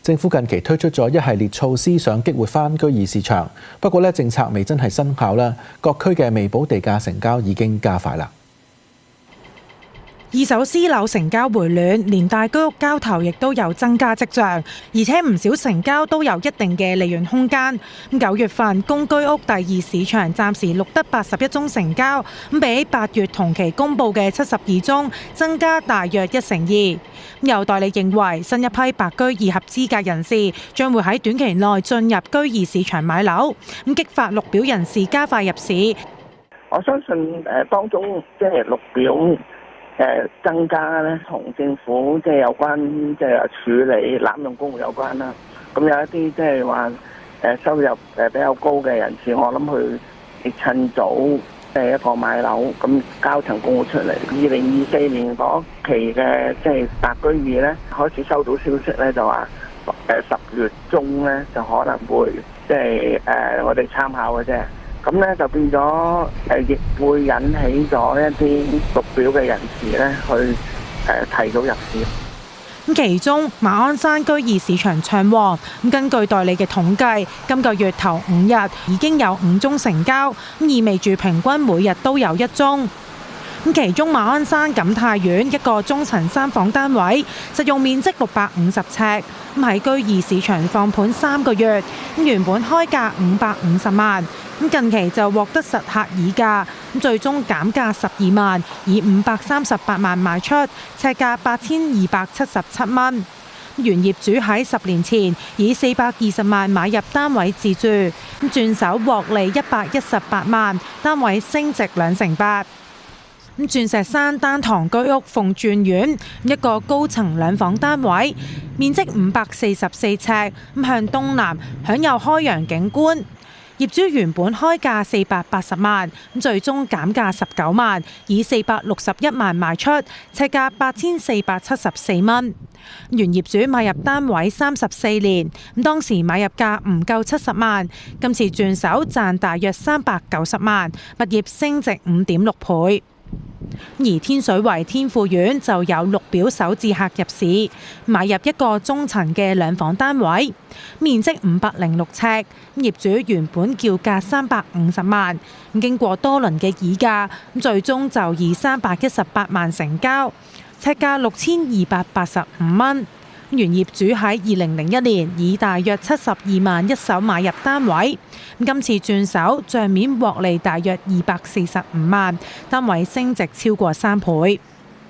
政府近期推出咗一系列措施，想激活翻居二市場。不過咧，政策未真係生效啦，各區嘅未補地價成交已經加快啦。二手私樓成交回暖，連帶居屋交投亦都有增加跡象，而且唔少成交都有一定嘅利潤空間。9月份公居屋第二市場暫時錄得81宗成交，比8月同期公佈嘅72宗增加大約2%。有代理認為，新一批白居二合資格人士將會喺短期內進入居二市場買樓，激發綠表人士加快入市。我相信當中即係綠表增加咧，同政府即係有關，即係處理濫用公屋有關啦。咁有一啲即係話收入比較高嘅人士，我諗佢亦趁早一個買樓，咁交層公屋出嚟。2024年嗰期嘅即係白居二咧，開始收到消息咧，就話10月中咧就可能會即係我哋參考嘅啫。咁咧就變咗亦會引起咗一啲綠表嘅人士咧去提早入市。其中馬鞍山居二市場暢旺，根據代理嘅統計，今個月頭5日已經有5宗成交，意味住平均每日都有1宗。其中馬鞍山錦泰苑一個中層3房單位，實用面積650尺，喺居二市場放盤3個月，原本開價550萬，近期就獲得實客議價，最終減價12萬，以538萬賣出，尺價8277蚊。原業主喺10年前以420萬買入單位自住，轉手獲利118萬，單位升值28%。鑽石山丹堂居屋鳳鑽苑一個高層2房單位，面積544尺，向東南，享有開揚景觀。業主原本開價480萬，最終減價19萬，以461萬賣出，尺價8474蚊。原業主買入單位34年，當時買入價唔夠70萬，今次轉手賺大約390萬，物業升值5.6倍。而天水圍天富苑就有綠表首置客入市，買入一個中層嘅2房單位，面積506尺，業主原本叫價350萬，經過多輪嘅議價，最終就以318萬成交，尺價6285蚊。原業主喺2001年以大約72萬一手買入單位，今次轉手帳面獲利大約245萬，單位升值超過3倍。